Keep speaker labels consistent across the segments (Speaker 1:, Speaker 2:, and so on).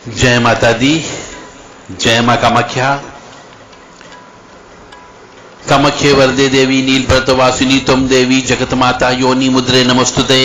Speaker 1: जय माता दी, जय मां कामाख्या। कामाख्ये वरदे देवी नीलपर्वतवासिनी त्वं देवी जगत माता योनि मुद्रे नमस्तुते।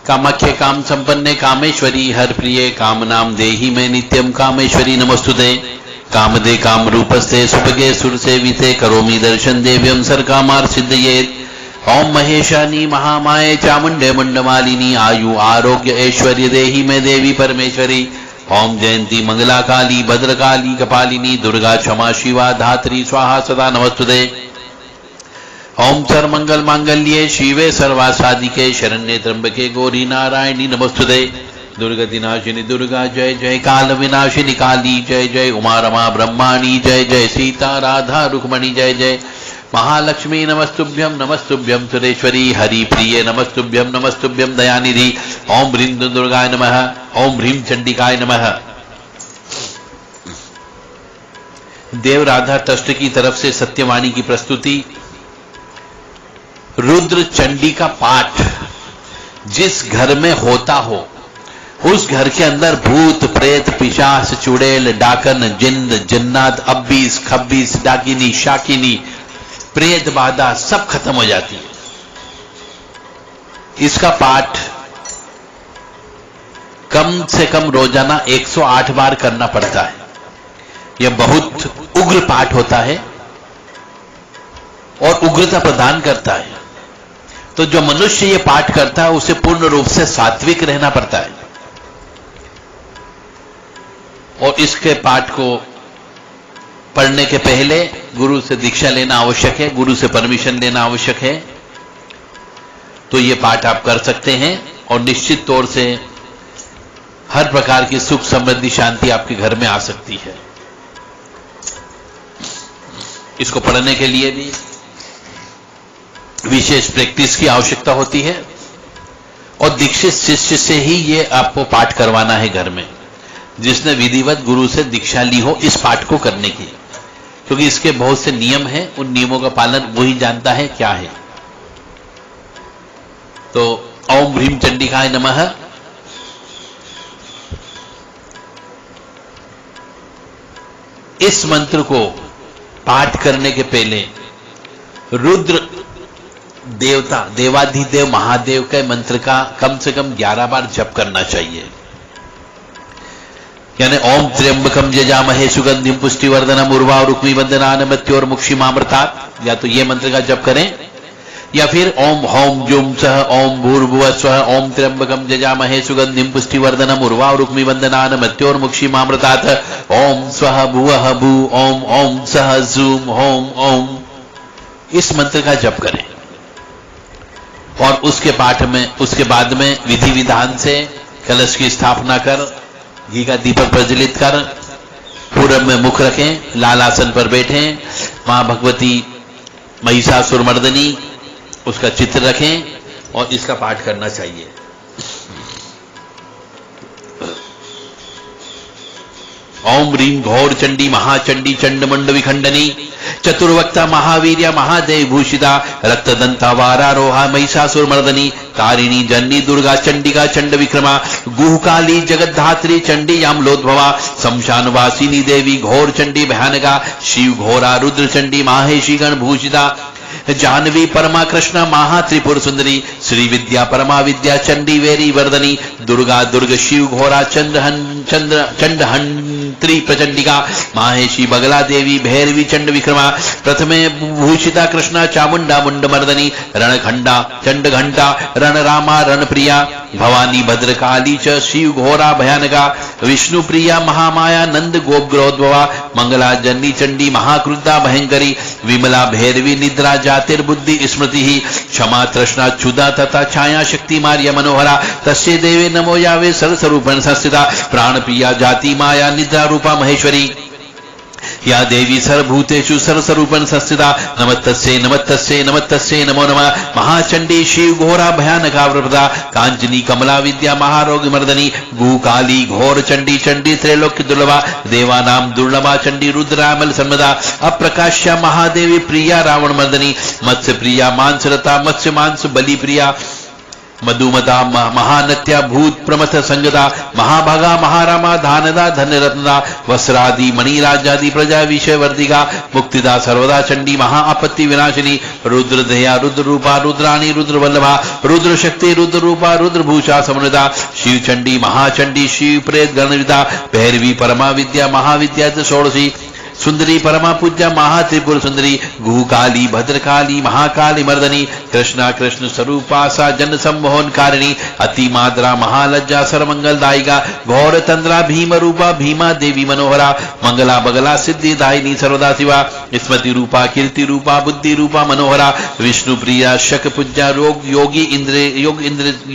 Speaker 1: कामाख्ये काम संपन्ने कामेश्वरी हर प्रिये काम नाम देहि में नित्यम कामेश्वरी नमस्तुते। कामदे काम रूपस्ते सुभगे सुर सेविते करोमि दर्शन देव्यम सर्कामार सिद्धयेत्। ओम महेशानी महामाये चामुंडे मुंडमालिनी आयु आरोग्य ऐश्वर्य देहि में देवी परमेश्वरी। ओम जयंती मंगला काली भद्रकाली कपालिनी दुर्गा क्षमा शिवा धात्री स्वाहा सदा नमस्तुते। ओम सर्वमंगल मांगल्ये शिवे सर्वासाधिके शरण्ये त्र्यंबके गौरी नारायणी नमस्तुते। दुर्गति नाशिनी दुर्गा जय जय, काल विनाशिनी काली जय जय, उमा रमा ब्रह्माणी जय जय, सीता राधा रुक्मणी जय जय, महालक्ष्मी नमस्तुभ्यम नमस्तुभ्यम सुरेश्वरी हरि प्रिय नमस्तुभ्यम नमस्तुभ्यम दयानिधि। ओम ह्रीं दुर्गाय नमः, ओम ह्रीं चंडिकाय नमः। देव राधा ट्रस्ट की तरफ से सत्यवाणी की प्रस्तुति। रुद्र चंडी का पाठ जिस घर में होता हो उस घर के अंदर भूत प्रेत पिशाच चुड़ैल डाकन जिन्न जन्नात अब्बीस खब्बीस डाकिनी शाकिनी प्रेत बाधा सब खत्म हो जाती है। इसका पाठ कम से कम रोजाना 108 बार करना पड़ता है। यह बहुत उग्र पाठ होता है और उग्रता प्रदान करता है। तो जो मनुष्य यह पाठ करता है उसे पूर्ण रूप से सात्विक रहना पड़ता है। और इसके पाठ को पढ़ने के पहले गुरु से दीक्षा लेना आवश्यक है, गुरु से परमिशन लेना आवश्यक है। तो यह पाठ आप कर सकते हैं और निश्चित तौर से हर प्रकार की सुख समृद्धि शांति आपके घर में आ सकती है। इसको पढ़ने के लिए भी विशेष प्रैक्टिस की आवश्यकता होती है और दीक्षित शिष्य से ही यह आपको पाठ करवाना है घर में, जिसने विधिवत गुरु से दीक्षा ली हो इस पाठ को करने की। क्योंकि इसके बहुत से नियम हैं, उन नियमों का पालन वही जानता है क्या है। तो ओम ह्रीं चंडिकाय नमः। इस मंत्र को पाठ करने के पहले रुद्र देवता देवाधिदेव महादेव के मंत्र का कम से कम 11 बार जप करना चाहिए। यानी ओम त्र्यंबकम जजामहे सुगंधिम पुष्टिवर्धनम उर्वारुक्मी वंदनान मृत्योर्मुक्षिमामृतात्, या तो ये मंत्र का जप करें या फिर ओम हौम जुम सह ओम भूर्भुवः स्वः ओम त्र्यंबकम जजामहे सुगंधिम पुष्टिवर्धनम उर्वारुक्मी वंदनान मृत्योर्मुक्षिमामृतात् ओम स्वः भुवः भू ओम ओम सह जूम ओम ओम, इस मंत्र का जप करें। और उसके पाठ में उसके बाद में विधि विधान से कलश की स्थापना कर घी का दीपक प्रज्वलित कर पूरब में मुख रखें, लाल आसन पर बैठें, मां भगवती महिषासुर मर्दनी उसका चित्र रखें और इसका पाठ करना चाहिए। ओम ह्रीं घोर चंडी महाचंडी चंडमुंड विखंडनी चतुर्वक्ता महावीर्या महादेव भूषिता रक्तदंता वारारोहा महिषासुर मर्दनी तारिणी जननी दुर्गा चंडिका चंड विक्रमा गुहकाली जगद्धात्री चंडी यामलोद्भवा शमशान वासिनी देवी घोर चंडी भयानका शिव घोरा रुद्र चंडी माहेशी गण भूषिता जानवी परमा कृष्णा महा त्रिपुर सुंदरी श्री विद्या परमा विद्या चंडी वेरी वर्धनी दुर्गा दुर्ग शिव घोरा चंडहंत्री प्रचंडिका माहेशी बगला देवी भैरवी चंड विक्रमा प्रथमे भूषिता कृष्णा चामुंडा मुंड मर्दनी रणखंडा चंड घंटा रण रामा रण प्रिया भवानी भद्रकाली च शिव घोरा भयानका विष्णु प्रिया महामाया नंद गोपग्रोद्भवा मंगला जन्नी चंडी महाक्रुद्धा भयंकरी विमला भैरवी निद्रा जातिर्बुद्धि स्मृति ही क्षमा तृष्णा क्षुधा तथा छाया शक्ति मार्य मनोहरा तस्ये देवे नमो यावे सरस्वरूपेण संस्थिता प्राण प्रिया जाति माया निद्रा रूपा महेश्वरी या देवी सर्वभूतेषु सर्वस्वरूपेण संस्थिता नमस्तस्यै नमस्तस्यै नमस्तस्यै नमो नमः महाचंडी शिव घोरा भयानका वृपदा कांचनी कमला विद्या महारोग मर्दनी भूकाली घोर चंडी चंडी त्रैलोक्य दुर्लभा देवानां दुर्लभा चंडी रुद्रामल सर्वदा अप्रकाश्या महादेवी प्रिया रावण मर्दनी मत्स्य प्रिया मांसरता मत्स्य मांस बलि प्रिया मधुमता महानत्या भूत प्रमथ संगदा महाभागा महारामा धानदा धन्यरत्नदा वस्त्रादि मणिराजादि प्रजा विषय वर्धिका मुक्तिदा सर्वदा चंडी महाआपत्ति विनाशिनी रुद्रदया रुद्र रूपा रुद्राणी रुद्र वल्लभा रुद्र शक्ति रुद्र रूपा रुद्र भूषा समृदा शिव चंडी महाचंडी शिव प्रेत गणविदा भैरवी परमा विद्या महाविद्या षोडशी सुंदरी परमा पूज्या महा त्रिपुर सुंदरी गुहकाली भद्रकाली महाकाली मर्दनी कृष्णा कृष्ण स्वरूपासा जन सम्मोहन कारिणी अति माद्रा महालज्जा सर्वमंगलदायिका घोर तंद्रा भीम रूपा भीमा देवी मनोहरा मंगला बगला सिद्धि दायिनी सर्वदा शिवा स्मृति रूपा कीर्ति रूपा बुद्धि रूपा मनोहरा विष्णु प्रिया शक पूज्या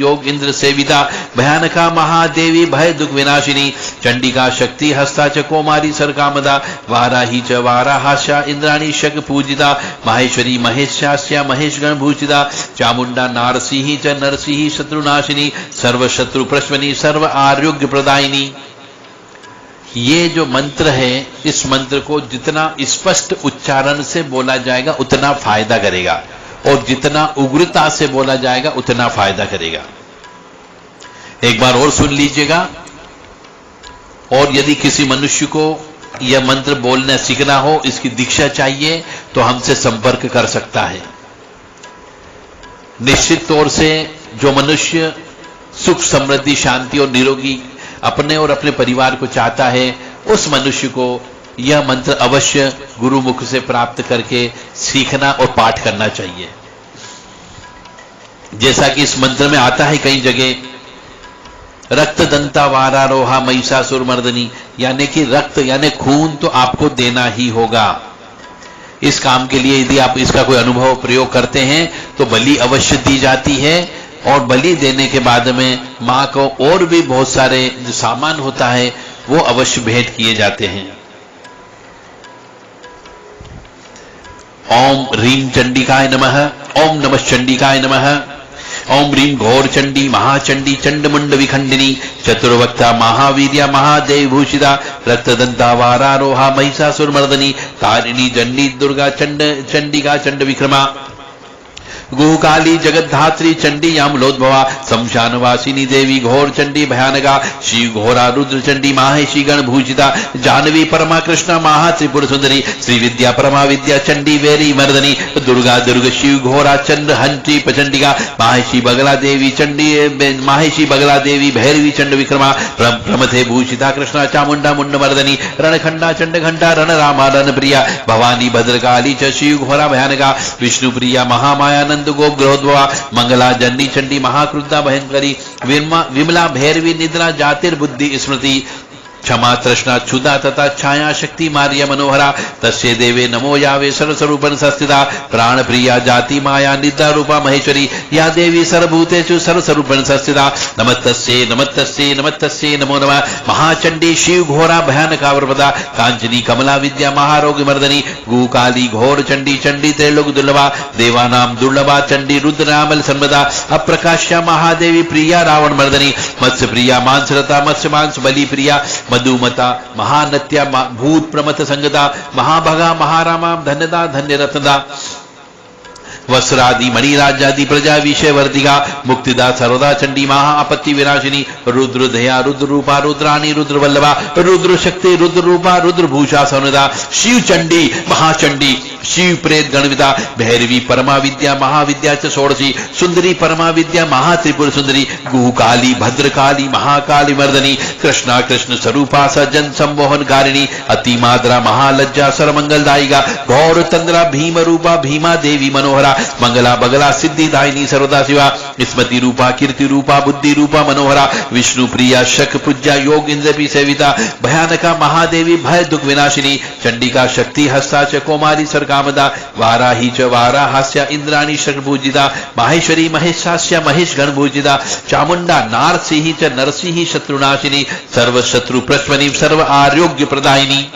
Speaker 1: योग इंद्र सेविता भयानका महादेवी भय दुख विनाशिनी चंडिका शक्ति हस्ता च कौमारी सरकामदा वाराही च वाराहास्या इंद्राणी शक पूजिता माहेश्वरी महेशास्या महेश गण भूषिता चामुंडा नारसिंही च नरसिंही शत्रुनाशिनी सर्व शत्रु प्रश्वनी सर्व आरोग्य प्रदायिनी। ये जो मंत्र है, इस मंत्र को जितना स्पष्ट उच्चारण से बोला जाएगा उतना फायदा करेगा, और जितना उग्रता से बोला जाएगा उतना फायदा करेगा। एक बार और सुन लीजिएगा। और यदि किसी मनुष्य को यह मंत्र बोलना सीखना हो, इसकी दीक्षा चाहिए, तो हमसे संपर्क कर सकता है। निश्चित तौर से जो मनुष्य सुख समृद्धि शांति और निरोगी अपने और अपने परिवार को चाहता है, उस मनुष्य को यह मंत्र अवश्य गुरुमुख से प्राप्त करके सीखना और पाठ करना चाहिए। जैसा कि इस मंत्र में आता है कई जगह, रक्त दंता वारारोहा महिषासुर मर्दनी, यानी कि रक्त यानी खून तो आपको देना ही होगा। इस काम के लिए यदि आप इसका कोई अनुभव प्रयोग करते हैं तो बलि अवश्य दी जाती है, और बलि देने के बाद में मां को और भी बहुत सारे जो सामान होता है वो अवश्य भेंट किए जाते हैं। ओम ह्रीं चंडिकाय नमः, ओम नमः चंडिकाय नमः, ओम ह्रीं घोर चंडी महाचंडी चंडमुंड विखंडिनी चतुर्वक्ता महावीर्या महादेव भूषिता रक्तदंता वारारोहा महिषासुरमर्दनी तारिणी जंडी दुर्गा चंडिका चंड विक्रमा गुहकाली जगद्धात्री चंडी यामलोद्भवा शमशानवासिनी देवी घोर चंडी भयानका शिव घोरा रुद्र चंडी माहेशी गण भूषिता जानवी परमा कृष्णा महा त्रिपुर सुंदरी श्री विद्या परमा विद्या चंडी वेरी मर्दनी दुर्गा दुर्ग शिव घोरा चंद्र हंटी पचंडिका माहेशी बगला देवी चंडी माहेशी बगला देवी भैरवी चंड विक्रमा प्रमथे भूषिता कृष्णा चामुंडा मुंड मर्दनी रणखंडा चंड घंटा रण रामा रण प्रिया भवानी भद्रकाली च शिव घोरा भयानका विष्णु प्रिया महामायानंद गोप ग्रहोद्भवा मंगला जन्नी चंडी महाक्रुद्धा भयंकरी विमला भैरवी निद्रा ज्योतिर्बुद्धि स्मृति क्षमा तृष्णा क्षुधा तथा छाया शक्ति मार्य मनोहरा तस्ये देवे नमो यावे सर्वस्वरूपन संस्थिता प्राण प्रिया जाति माया निद्रा रूपा महेश्वरी या देवी सर्वभूतेषु सर्वस्वरूपन संस्थिता नमस्तस्ये नमस्तस्ये नमस्तस्ये नमो नमः महाचंडी शिव घोरा भयानका वरप्रदा कांचनी कमला विद्या महारोग्य मर्दनी गुकाली घोर चंडी चंडी त्रैलोक दुर्लभा देवानाम दुर्लभा चंडी रुद्रनामल सर्वदा अप्रकाश्या महादेवी प्रिया रावण मर्दनी मत्स्य प्रिया मांसरता मत्स्य मांस बलि प्रिया मधुमता महानत्या भूत प्रमथ संगदा महाभगा महारामा धन्यदा धन्य रत्नदा वस्त्रादि मणिराजादि प्रजा विषय वर्धिका मुक्तिदा सर्वदा चंडी महा आपत्ति विनाशिनी रुद्र दया रुद्र रूपा रुद्राणी रुद्र वल्लभा रुद्र शक्ति रुद्र रूपा रुद्र भूषा सौनदा शिव चंडी महाचंडी शिव प्रेत गणविदा भैरवी परमा विद्या महाविद्या च षोडशी सुंदरी परमा विद्या महात्रिपुर सुंदरी गुहकाली भद्रकाली महाकाली मर्दनी कृष्णा कृष्ण स्वरूपा सजन सम्मोहन कारिणी अति माद्रा महालज्जा सर्वमंगलदायिका घोर तंद्रा भीम रूपा भीमा देवी मनोहरा मंगला बगला सिद्धि दायिनी सर्वदा शिवा स्मृति रूपा कीर्ति रूपा बुद्धि रूपा मनोहरा विष्णु प्रिया शक पूज्या योग इंद्र सेविता भयानका महादेवी भय दुख विनाशिनी चंडिका शक्ति हस्ता च कौमारी सरकामदा वाराही च वाराहास्या इंद्राणी शक पूजिता माहेश्वरी महेशास्या महेश गण पूजिता चामुंडा नारसिंही च नरसिंही शत्रुनाशिनी सर्व शत्रु प्रश्वनी सर्व आरोग्य प्रदायिनी।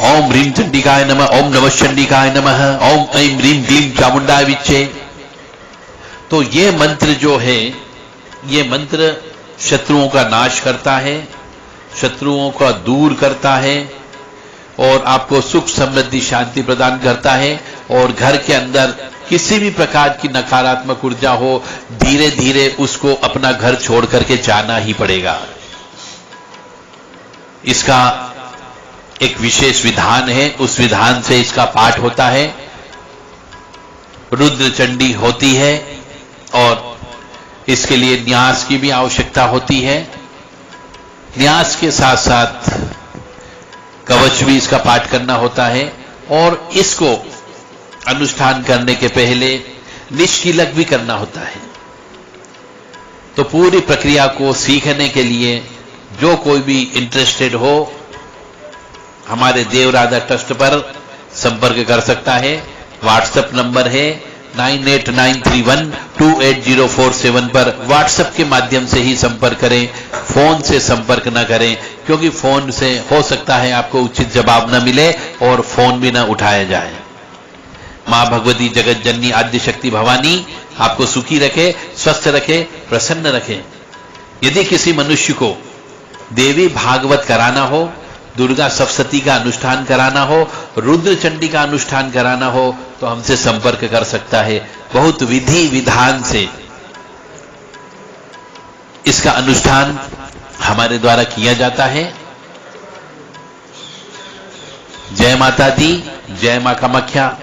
Speaker 1: ओम ह्रीं चंडिकाय नमः, ओम नमः चंडिकाय नमः, ओम ऐं ह्रीं क्लीं चामुंडाय विच्चे। तो ये मंत्र जो है, ये मंत्र शत्रुओं का नाश करता है, शत्रुओं का दूर करता है, और आपको सुख समृद्धि शांति प्रदान करता है, और घर के अंदर किसी भी प्रकार की नकारात्मक ऊर्जा हो, धीरे धीरे उसको अपना घर छोड़ करके जाना ही पड़ेगा। इसका एक विशेष विधान है, उस विधान से इसका पाठ होता है। रुद्र चंडी होती है और इसके लिए न्यास की भी आवश्यकता होती है। न्यास के साथ साथ कवच भी इसका पाठ करना होता है और इसको अनुष्ठान करने के पहले निष्कीलक भी करना होता है। तो पूरी प्रक्रिया को सीखने के लिए जो कोई भी इंटरेस्टेड हो, हमारे देवराधा ट्रस्ट पर संपर्क कर सकता है। व्हाट्सएप नंबर है 9893128047 पर व्हाट्सएप के माध्यम से ही संपर्क करें, फोन से संपर्क न करें, क्योंकि फोन से हो सकता है आपको उचित जवाब न मिले और फोन भी न उठाया जाए। मां भगवती जगत जननी आद्य शक्ति भवानी आपको सुखी रखे, स्वस्थ रखे, प्रसन्न रखे। यदि किसी मनुष्य को देवी भागवत कराना हो, दुर्गा सप्तशती का अनुष्ठान कराना हो, रुद्र चंडी का अनुष्ठान कराना हो, तो हमसे संपर्क कर सकता है। बहुत विधि विधान से इसका अनुष्ठान हमारे द्वारा किया जाता है। जय माता दी, जय मां कामाख्या।